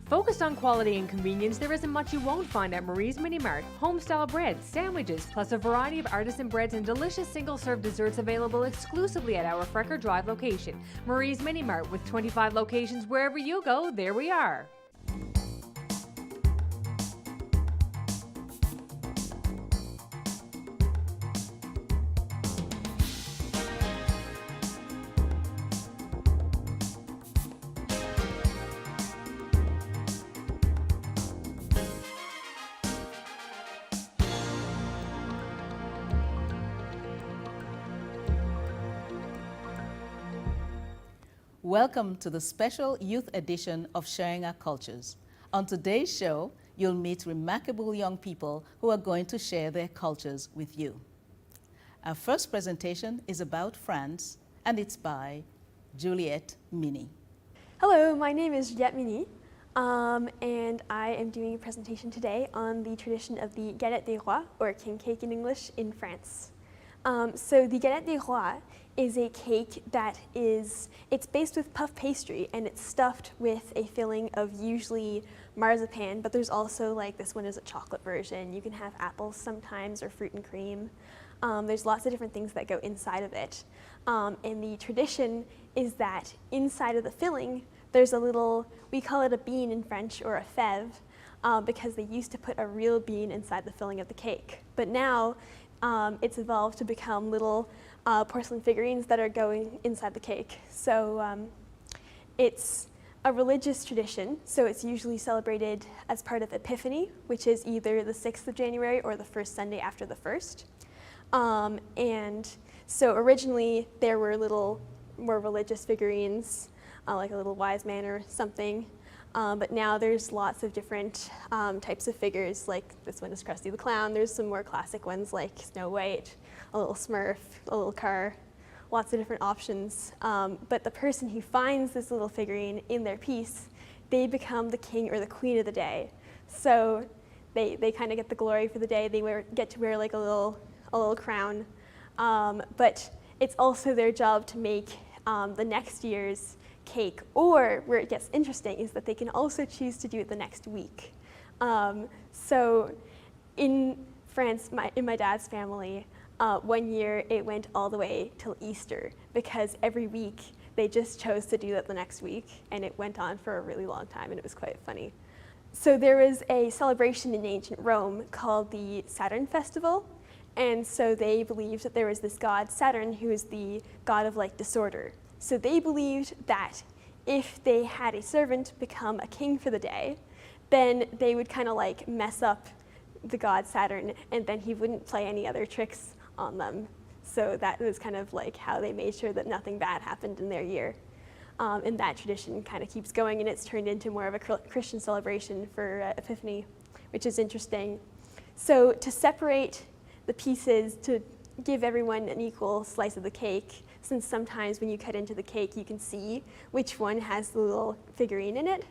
Focused on quality and convenience, there isn't much you won't find at Marie's Mini Mart. Home-style breads, sandwiches, plus a variety of artisan breads and delicious single-serve desserts available exclusively at our Frecker Drive location. Marie's Mini Mart, with 25 locations wherever you go, there we are. Welcome to the special youth edition of Sharing Our Cultures. On today's show, you'll meet remarkable young people who are going to share their cultures with you. Our first presentation is about France, and it's by Juliette Mini. Hello, my name is Juliette Mini, and I am doing a presentation today on the tradition of the galette des rois, or king cake in English, in France. So the galette des rois is a cake that it's based with puff pastry, and it's stuffed with a filling of usually marzipan, but there's also, like, this one is a chocolate version. You can have apples sometimes, or fruit and cream. There's lots of different things that go inside of it. And the tradition is that inside of the filling, there's a little, we call it a bean in French, or a fève, because they used to put a real bean inside the filling of the cake. But now, it's evolved to become little porcelain figurines that are going inside the cake. So it's a religious tradition, so it's usually celebrated as part of Epiphany, which is either the 6th of January or the first Sunday after the 1st. And so originally there were little more religious figurines, like a little wise man or something. But now there's lots of different types of figures, like this one is Krusty the Clown. There's some more classic ones like Snow White, a little Smurf, a little car, lots of different options. But the person who finds this little figurine in their piece, they become the king or the queen of the day. So they kind of get the glory for the day. They get to wear like a little crown. But it's also their job to make the next year's cake, or where it gets interesting is that they can also choose to do it the next week. So in France, in my dad's family, one year it went all the way till Easter, because every week they just chose to do that the next week, and it went on for a really long time, and it was quite funny. So there was a celebration in ancient Rome called the Saturn Festival, and so they believed that there was this god, Saturn, who is the god of like disorder. So they believed that if they had a servant become a king for the day, then they would kind of like mess up the god Saturn, and then he wouldn't play any other tricks on them. So that was kind of like how they made sure that nothing bad happened in their year. And that tradition kind of keeps going, and it's turned into more of a Christian celebration for Epiphany, which is interesting. So to separate the pieces, to give everyone an equal slice of the cake, since sometimes when you cut into the cake, you can see which one has the little figurine in it.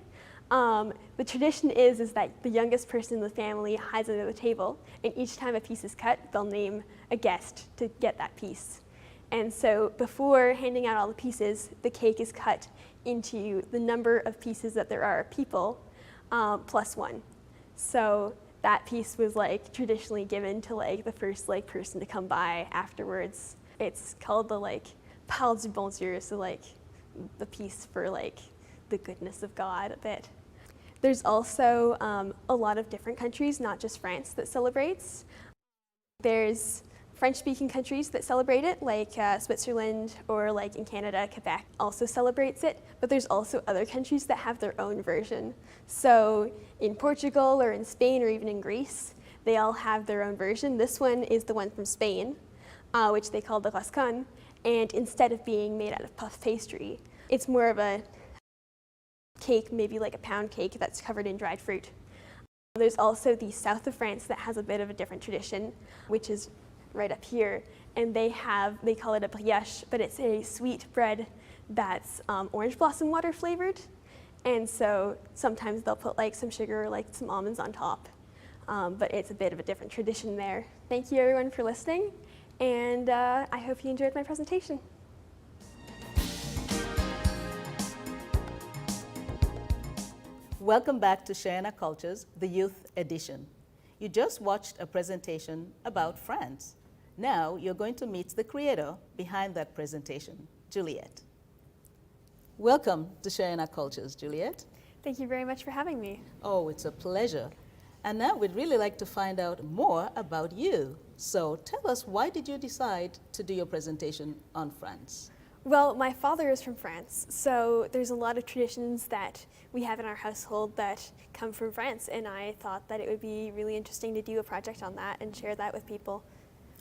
The tradition is that the youngest person in the family hides under the table, and each time a piece is cut, they'll name a guest to get that piece. And so before handing out all the pieces, the cake is cut into the number of pieces that there are people, plus one. So that piece was like traditionally given to like the first like person to come by afterwards. It's called the like Parle du bon Dieu, so like the piece for like the goodness of God a bit. There's also a lot of different countries, not just France, that celebrates. There's French-speaking countries that celebrate it, like Switzerland, or like in Canada, Quebec also celebrates it, but there's also other countries that have their own version. So in Portugal, or in Spain, or even in Greece, they all have their own version. This one is the one from Spain, which they call the roscon, and instead of being made out of puff pastry, it's more of a cake, maybe like a pound cake that's covered in dried fruit. There's also the south of France that has a bit of a different tradition, which is right up here, and they call it a brioche, but it's a sweet bread that's orange blossom water flavored, and so sometimes they'll put like some sugar or like some almonds on top, but it's a bit of a different tradition there. Thank you everyone for listening, and I hope you enjoyed my presentation. Welcome back to Sharing Our Cultures, the Youth Edition. You just watched a presentation about France. Now you're going to meet the creator behind that presentation, Juliette. Welcome to Sharing Our Cultures, Juliette. Thank you very much for having me. Oh, it's a pleasure. And now we'd really like to find out more about you. So tell us, why did you decide to do your presentation on France? Well, my father is from France, so there's a lot of traditions that we have in our household that come from France, and I thought that it would be really interesting to do a project on that and share that with people.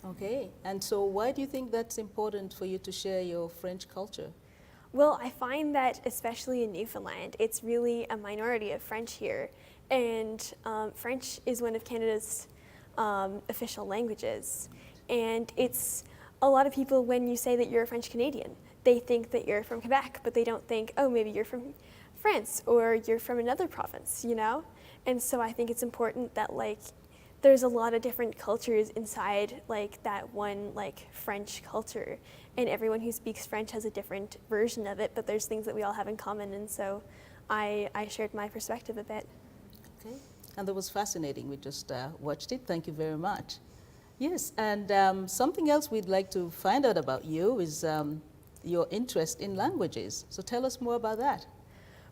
Okay, and so why do you think that's important for you to share your French culture? Well, I find that especially in Newfoundland, it's really a minority of French here, and French is one of Canada's official languages, and it's a lot of people, when you say that you're a French Canadian, they think that you're from Quebec, but they don't think, oh, maybe you're from France or you're from another province, you know? And so I think it's important that there's a lot of different cultures inside that one French culture, and everyone who speaks French has a different version of it, but there's things that we all have in common, and so I shared my perspective a bit. Okay, and that was fascinating. We just watched it. Thank you very much. Yes, and something else we'd like to find out about you is your interest in languages. So tell us more about that.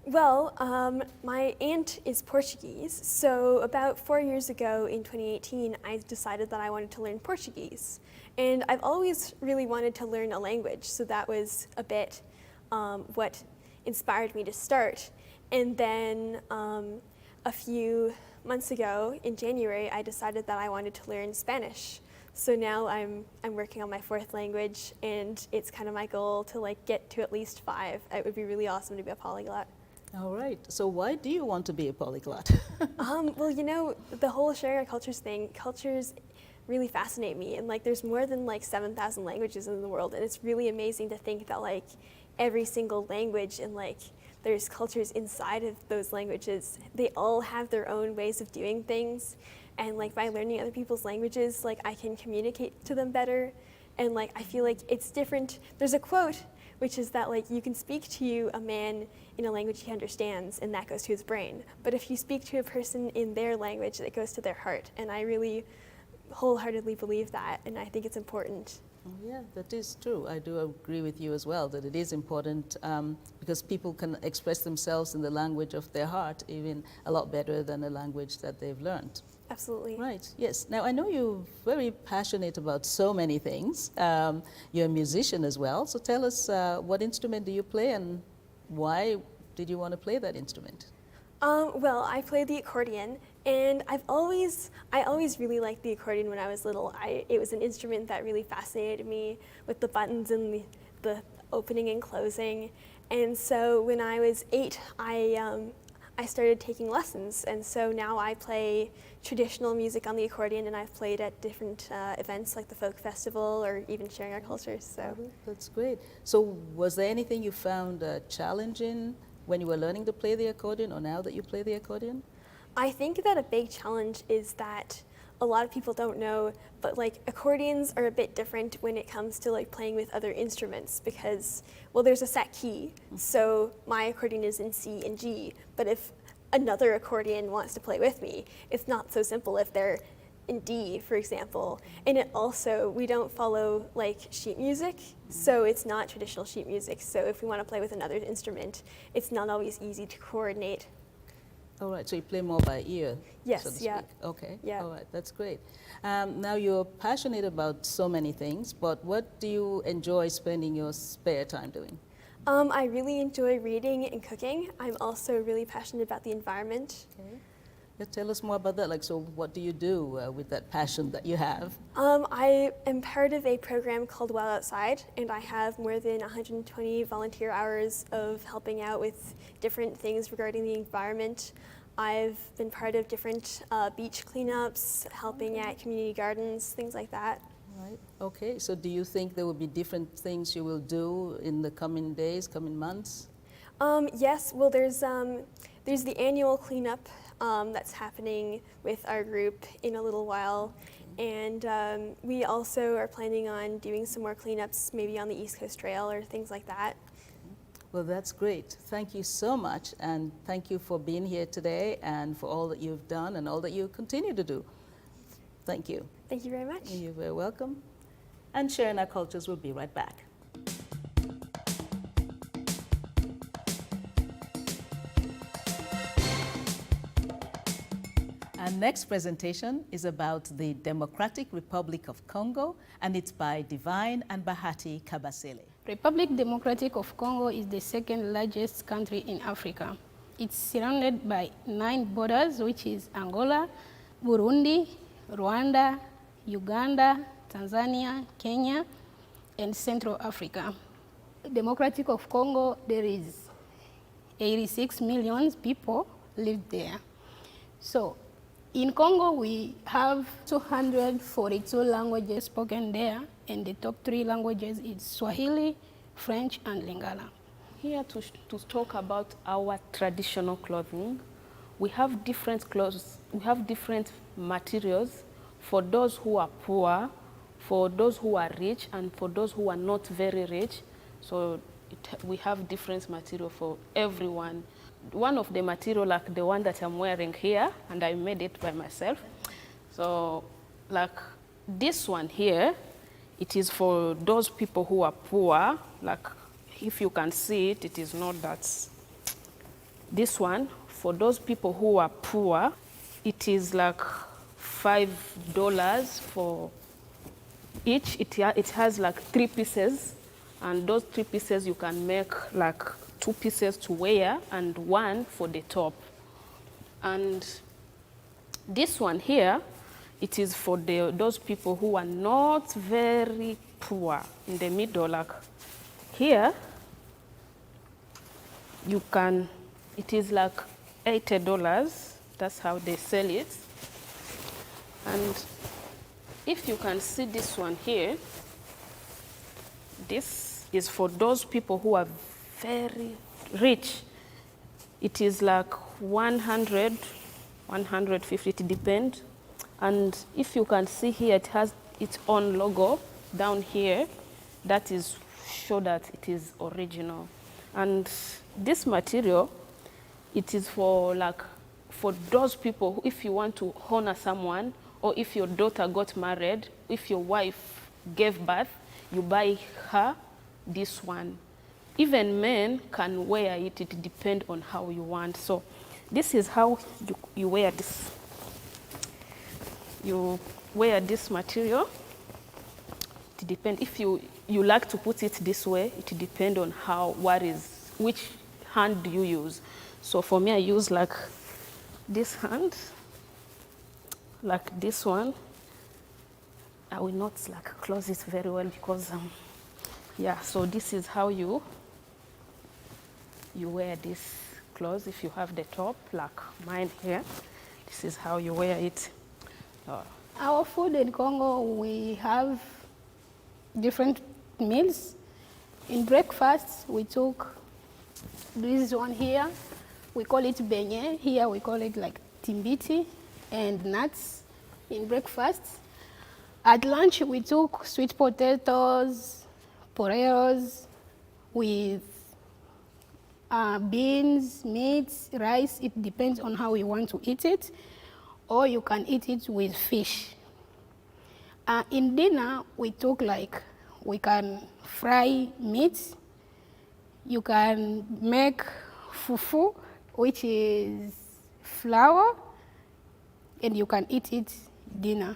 Well, my aunt is Portuguese, so about 4 years ago in 2018, I decided that I wanted to learn Portuguese. And I've always really wanted to learn a language, so that was a bit what inspired me to start. And then a few months ago, in January, I decided that I wanted to learn Spanish. So now I'm working on my 4th language, and it's kind of my goal to get to at least 5. It would be really awesome to be a polyglot. All right. So why do you want to be a polyglot? Well, you know, the whole sharing our cultures thing, cultures really fascinate me, and there's more than 7,000 languages in the world, and it's really amazing to think that every single language and there's cultures inside of those languages. They all have their own ways of doing things. And by learning other people's languages, I can communicate to them better. And I feel it's different. There's a quote, which is that you can speak to a man in a language he understands, and that goes to his brain. But if you speak to a person in their language, that goes to their heart. And I really wholeheartedly believe that, and I think it's important. Yeah, that is true. I do agree with you as well, that it is important because people can express themselves in the language of their heart even a lot better than a language that they've learned. Absolutely. Right, yes. Now, I know you're very passionate about so many things. You're a musician as well, so tell us what instrument do you play, and why did you want to play that instrument? Well, I play the accordion, and I always really liked the accordion when I was little. It was an instrument that really fascinated me, with the buttons and the opening and closing. And so when I was 8, I started taking lessons, and so now I play traditional music on the accordion, and I've played at different events like the Folk Festival or even Sharing Our Cultures. So that's great. So was there anything you found challenging when you were learning to play the accordion, or now that you play the accordion? I think that a big challenge is that a lot of people don't know, but accordions are a bit different when it comes to playing with other instruments, because, well, there's a set key. So my accordion is in C and G, but if another accordion wants to play with me, it's not so simple if they're in D, for example. And it also, we don't follow sheet music, so it's not traditional sheet music. So if we want to play with another instrument, it's not always easy to coordinate. All right, so you play more by ear, Yes, so to yeah. speak. Okay, Yeah. all right, that's great. Now you're passionate about so many things, but what do you enjoy spending your spare time doing? I really enjoy reading and cooking. I'm also really passionate about the environment. Okay. Tell us more about that. So what do you do with that passion that you have? I am part of a program called Well Outside, and I have more than 120 volunteer hours of helping out with different things regarding the environment. I've been part of different beach cleanups, helping at community gardens, things like that. Right. Okay. So do you think there will be different things you will do in the coming days, coming months? Yes. Well, there's the annual cleanup that's happening with our group in a little while, and we also are planning on doing some more cleanups, maybe on the East Coast Trail or things like that. Well, that's great. Thank you so much, and thank you for being here today and for all that you've done and all that you continue to do. Thank you. Thank you very much. You're very welcome. And Sharing Our Cultures will be right back. Our next presentation is about the Democratic Republic of Congo, and it's by Divine and Bahati Kabasele. Republic Democratic of Congo is the second largest country in Africa. It's surrounded by 9 borders, which is Angola, Burundi, Rwanda, Uganda, Tanzania, Kenya, and Central Africa. Democratic of Congo, there is 86 million people live there. So in Congo, we have 242 languages spoken there, and the top 3 languages is Swahili, French, and Lingala. Here to talk about our traditional clothing. We have different clothes, we have different materials for those who are poor, for those who are rich, and for those who are not very rich. So we have different material for everyone. One of the material, like the one that I'm wearing here, and I made it by myself. So like this one here, it is for those people who are poor. Like if you can see it, it is not that. This one, for those people who are poor, it is like $5 for each. It has like 3 pieces, and those 3 pieces you can make like 2 pieces to wear and 1 for the top. And this one here, it is for those people who are not very poor, in the middle. Like here, you can, it is like $80. That's how they sell it. And if you can see this one here, this is for those people who are very rich. It is like 100, 150, it depends. And if you can see here, it has its own logo down here. That is show that it is original. And this material, it is for like for those people who, if you want to honor someone, or if your daughter got married, if your wife gave birth, you buy her this one. Even men can wear it, it depends on how you want. So this is how you wear this. You wear this material. It depends. If you like to put it this way, it depends on which hand do you use. So for me, I use like this hand, like this one. I will not like close it very well because, yeah, so this is how you wear this clothes. If you have the top, like mine here, this is how you wear it. Our food in Congo, we have different meals. In breakfast, we took this one here. We call it beignet. Here we call it like timbiti and nuts in breakfast. At lunch, we took sweet potatoes, potatoes with beans, meat, rice. It depends on how you want to eat it. Or you can eat it with fish. In dinner, we took like, we can fry meat. You can make fufu, which is flour, and you can eat it dinner.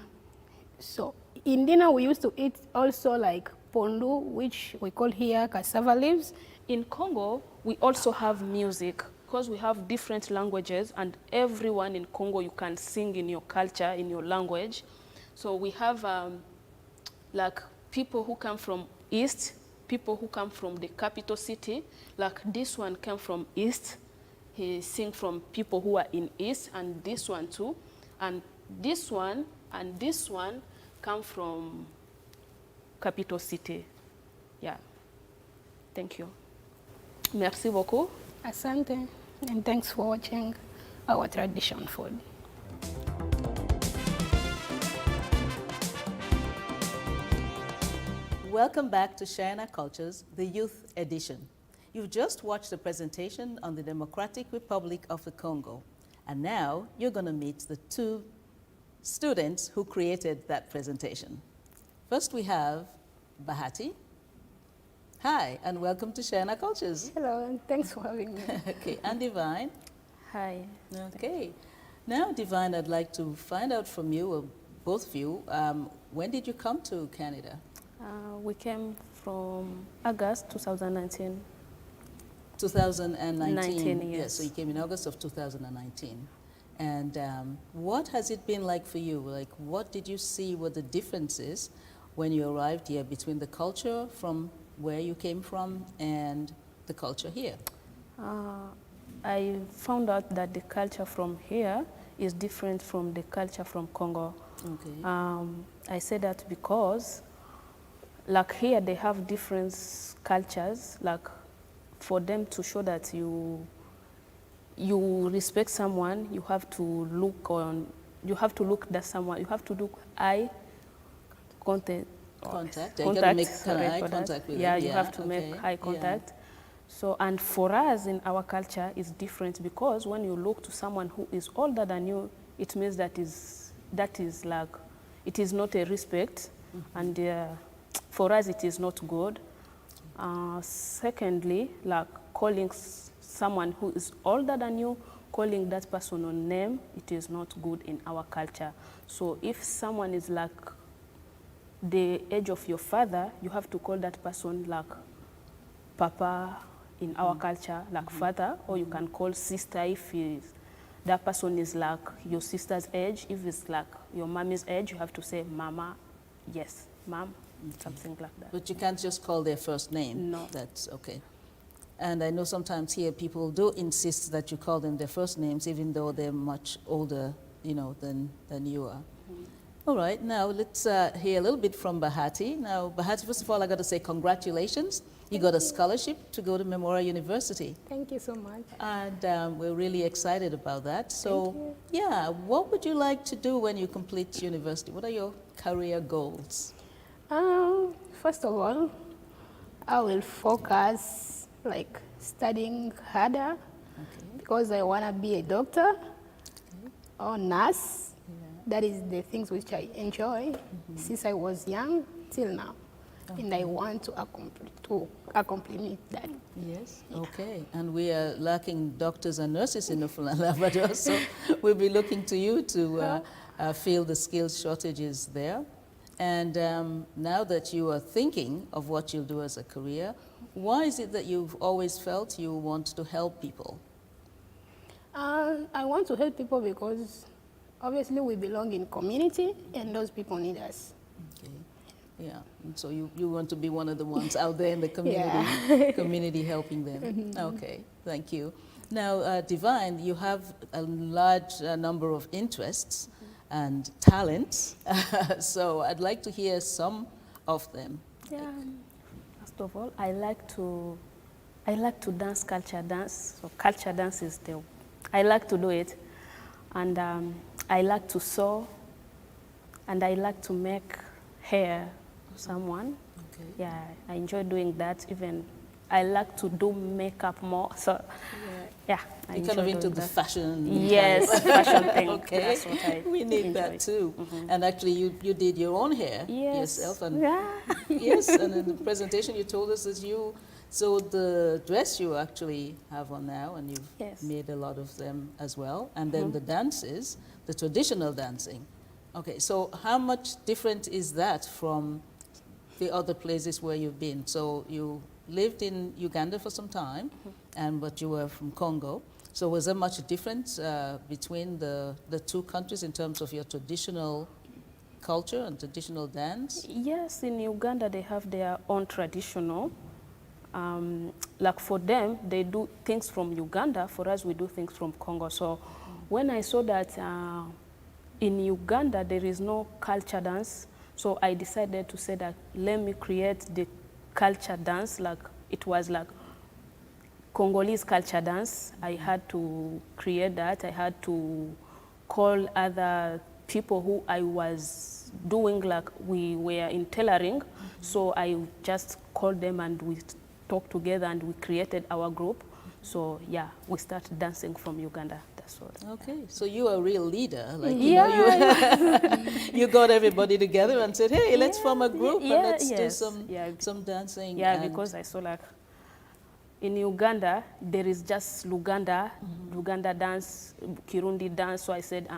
So in dinner, we used to eat also like pondu, which we call here cassava leaves. In Congo, we also have music. Because we have different languages, and everyone in Congo, you can sing in your culture, in your language. So we have like people who come from East, people who come from the capital city. Like this one came from East. He sing from people who are in East, and this one too. And this one and this one come from capital city. Yeah. Thank you. Merci beaucoup. Asante, and thanks for watching our tradition food. Welcome back to Sharing Our Cultures, the Youth Edition. you've just watched a presentation on the Democratic Republic of the Congo. And now you're going to meet the two students who created that presentation. First we have Bahati. Hi, and welcome to Shahin Cultures. Hello, and thanks for having me. Okay, and Divine. Hi. Okay. Now, Divine, I'd like to find out from you, or both of you, when did you come to Canada? We came from August 2019. 2019. 19, yes. So you came in August of 2019. And what has it been like for you? Like, what did you see were the differences when you arrived here between the culture from where you came from and the culture here? I found out that the culture from here is different from the culture from Congo. Okay. I say that because, like here, they have different cultures. Like, for them to show that you respect someone, you have to look at someone. You have to look eye contact. Contact. You gotta make eye contact with yeah, them. you have to make eye contact. Yeah. So, and for us in our culture, it's different because when you look to someone who is older than you, it means that is like, it is not a respect, and for us it is not good. Secondly, like calling someone who is older than you, calling that person on name, it is not good in our culture. So if someone is like the age of your father, you have to call that person like Papa in our culture, like father, or you can call sister if that person is like your sister's age. If it's like your mommy's age, you have to say Mama, yes, Mom, something like that. But you can't just call their first name? No. That's okay. And I know sometimes here people do insist that you call them their first names, even though they're much older, you know, than you are. All right, now let's hear a little bit from Bahati. Now, Bahati, first of all, I got to say congratulations. You got a scholarship to go to Memorial University. Thank you so much. And we're really excited about that. So, yeah, what would you like to do when you complete university? What are your career goals? First of all, I will focus like studying harder because I want to be a doctor or nurse. That is the things which I enjoy since I was young till now. And I want to accomplish that. Yes, okay. And we are lacking doctors and nurses in Newfoundland and Labrador, so we'll be looking to you to fill the skills shortages there. And now that you are thinking of what you'll do as a career, why is it that you've always felt you want to help people? I want to help people because obviously we belong in community and those people need us. Okay. Yeah, and so you want to be one of the ones out there in the community, community helping them. Okay, thank you. Now, Divine, you have a large number of interests and talents, so I'd like to hear some of them. Yeah. First of all, I like to dance culture dance. So culture dance is I like to do it, and I like to sew, and I like to make hair for someone. Okay. Yeah, I enjoy doing that. Even I like to do makeup more. So yeah, I You're kind of into the fashion. Yes, fashion thing. Okay, that's what I we need enjoy. that too. And actually, you did your own hair yourself, and yes, and in the presentation you told us that so the dress you actually have on now, and you've made a lot of them as well, and then the dances, the traditional dancing. Okay, so how much different is that from the other places where you've been? So you lived in Uganda for some time, but you were from Congo. So was there much difference between the two countries in terms of your traditional culture and traditional dance? Yes, in Uganda they have their own traditional. Like for them, they do things from Uganda. For us, we do things from Congo. So when I saw that in Uganda there is no culture dance, so I decided to say that let me create the culture dance. Like it was like Congolese culture dance. I had to create that. I had to call other people who I was doing, like we were in tailoring. So I just called them and we talked together and we created our group. So yeah, we started dancing from Uganda. That's what. Okay, so you are a real leader. Like, you got everybody together and said, hey, let's form a group and let's do some dancing. Yeah, because I saw like in Uganda, there is just Luganda, Luganda dance, Kirundi dance. So I said,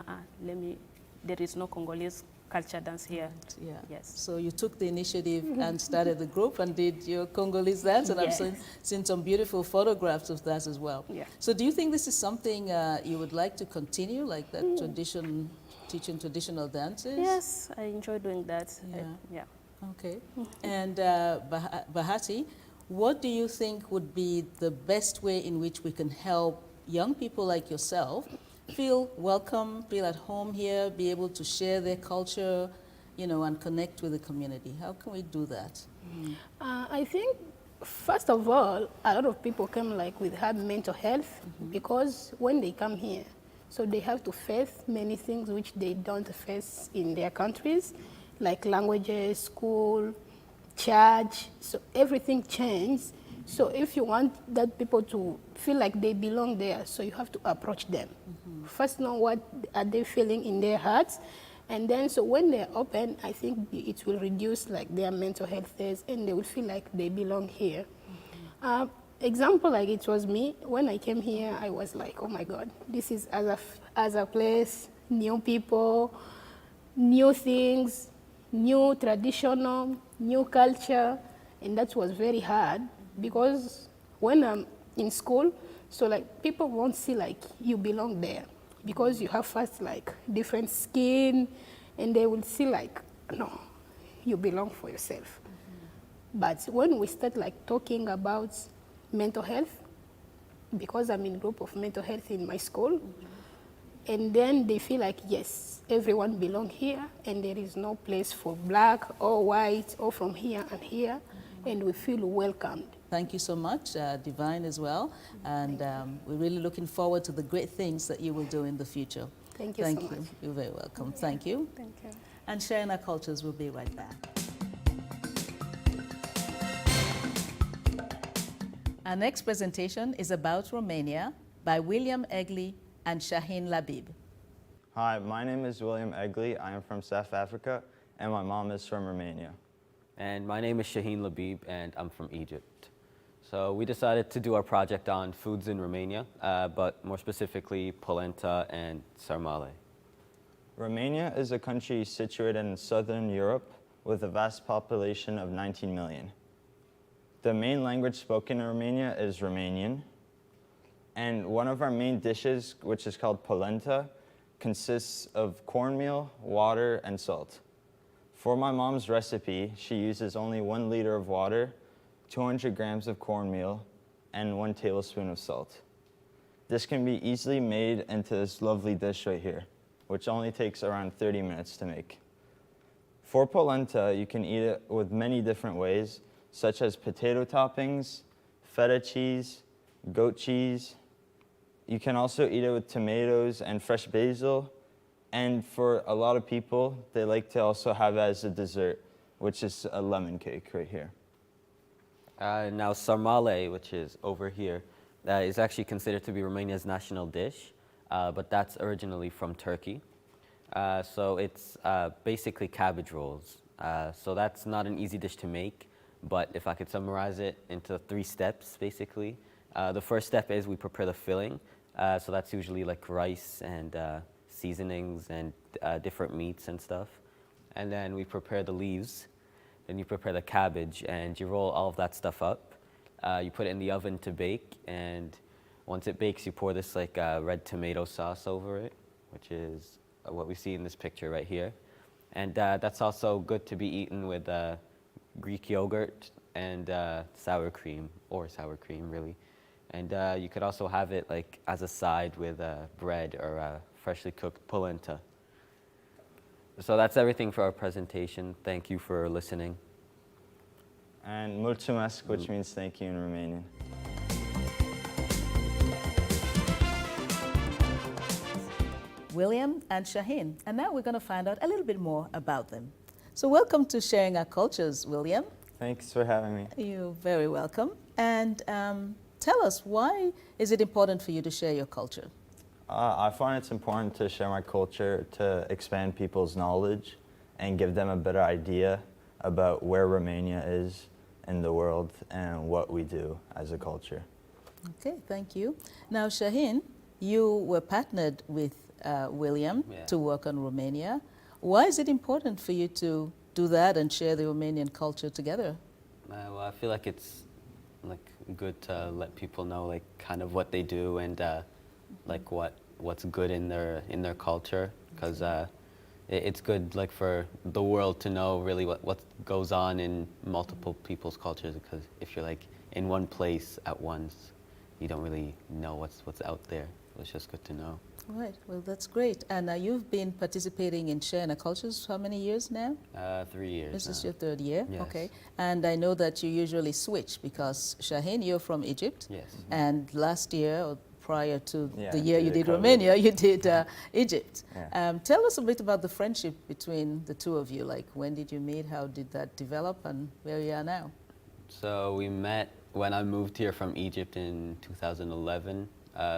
there is no Congolese culture dance here. Yeah. Yes. So you took the initiative and started the group and did your Congolese dance, and Yes. I've seen some beautiful photographs of that as well. Yeah. So do you think this is something you would like to continue, like that tradition, teaching traditional dances? Yes, I enjoy doing that. Yeah. Yeah. Okay. And Bahati, what do you think would be the best way in which we can help young people like yourself feel welcome, feel at home here, be able to share their culture, and connect with the community? How can we do that? I think, first of all, a lot of people come with hard mental health because when they come here, so they have to face many things which they don't face in their countries, like languages, school, church, so everything changes. So if you want that people to feel like they belong there, so you have to approach them. First know what are they feeling in their hearts, and then so when they're open, I think it will reduce their mental health days, and they will feel like they belong here. Example, like it was me, when I came here, I was like, oh my God, this is as a place, new people, new things, new traditional, new culture, and that was very hard. Because when I'm in school, so people won't see you belong there because you have first different skin, and they will see no, you belong for yourself. But when we start talking about mental health, because I'm in a group of mental health in my school, and then they feel yes, everyone belong here, and there is no place for black or white or from here and here, and we feel welcomed. Thank you so much, Divine as well, and we're really looking forward to the great things that you will do in the future. Thank you so much. You're very welcome. Thank you. Thank you. And Sharing Our Cultures will be right back. Our next presentation is about Romania by William Egli and Shahin Labib. Hi, my name is William Egli. I am from South Africa, and my mom is from Romania. And my name is Shahin Labib, and I'm from Egypt. So we decided to do our project on foods in Romania, but more specifically polenta and sarmale. Romania is a country situated in southern Europe with a vast population of 19 million. The main language spoken in Romania is Romanian, and one of our main dishes, which is called polenta, consists of cornmeal, water, and salt. For my mom's recipe, she uses only 1 liter of water, 200 grams of cornmeal, and 1 tablespoon of salt. This can be easily made into this lovely dish right here, which only takes around 30 minutes to make. For polenta, you can eat it with many different ways, such as potato toppings, feta cheese, goat cheese. You can also eat it with tomatoes and fresh basil. And for a lot of people, they like to also have it as a dessert, which is a lemon cake right here. Now sarmale, which is over here, is actually considered to be Romania's national dish, but that's originally from Turkey. So it's basically cabbage rolls. So that's not an easy dish to make, but if I could summarize it into 3 steps, basically. The first step is we prepare the filling. So that's usually rice and seasonings and different meats and stuff. And then we prepare the leaves. Then you prepare the cabbage, and you roll all of that stuff up. You put it in the oven to bake, and once it bakes, you pour this red tomato sauce over it, which is what we see in this picture right here. And that's also good to be eaten with Greek yogurt and sour cream, or sour cream really. And you could also have it as a side with bread or freshly cooked polenta. So that's everything for our presentation. Thank you for listening. And mulțumesc, which means thank you in Romanian. William and Shahin, and now we're going to find out a little bit more about them. So welcome to Sharing Our Cultures, William. Thanks for having me. You're very welcome. And tell us, why is it important for you to share your culture? I find it's important to share my culture to expand people's knowledge and give them a better idea about where Romania is in the world and what we do as a culture. Okay, thank you. Now, Shahin, you were partnered with William to work on Romania. Why is it important for you to do that and share the Romanian culture together? Well, I feel like it's like good to let people know like kind of what they do and like what's good in their culture, because it's good like for the world to know really what goes on in multiple people's cultures, because if you're like in one place at once, you don't really know what's out there. It's just good to know. Right, well, that's great. And you've been participating in Sharing Our Cultures for how many years now? 3 years This now. is your third year? Yes. Okay. And I know that you usually switch, because Shahin, you're from Egypt. Yes. And last year, or prior to Yeah, the year you due to did COVID. Romania, you did Egypt. Yeah. Tell us a bit about the friendship between the two of you. Like, when did you meet? How did that develop? And where you are now? So we met when I moved here from Egypt in 2011,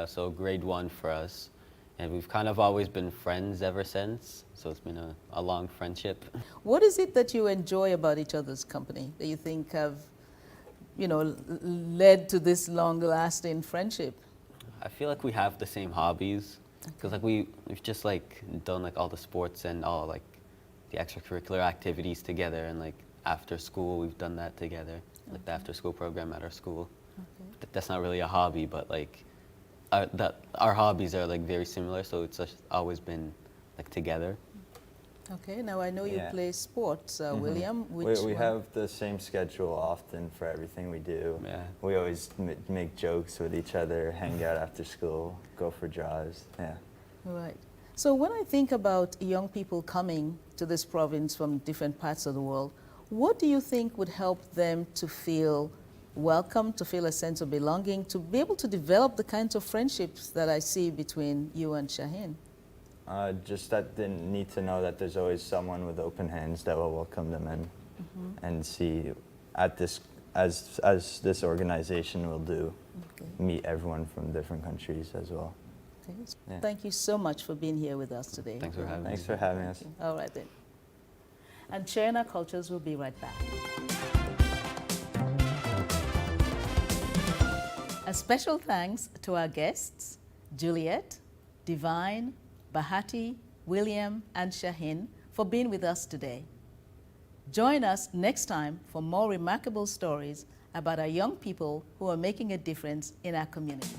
so grade 1 for us. And we've kind of always been friends ever since, so it's been a long friendship. What is it that you enjoy about each other's company that you think have, you know, led to this long-lasting friendship? I feel like we have the same hobbies, because like we've just like done like all the sports and all like the extracurricular activities together, and like after school we've done that together, like the after school program at our school. That's not really a hobby, but like our hobbies are like very similar, so it's just always been like together. Okay, now I know you play sports, William. We Which have the same schedule often for everything we do. Yeah. We always make jokes with each other, hang out after school, go for drives. Yeah. Right. So when I think about young people coming to this province from different parts of the world, what do you think would help them to feel welcome, to feel a sense of belonging, to be able to develop the kinds of friendships that I see between you and Shahin? Just that they need to know that there's always someone with open hands that will welcome them in, and see at this as this organization will do, meet everyone from different countries as well. Okay. Yeah. Thank you so much for being here with us today. Thanks for having Thanks me. for having us. All right then. And Sharing Our Cultures will be right back. A special thanks to our guests, Juliette, Divine, Bahati, William, and Shahin, for being with us today. Join us next time for more remarkable stories about our young people who are making a difference in our community.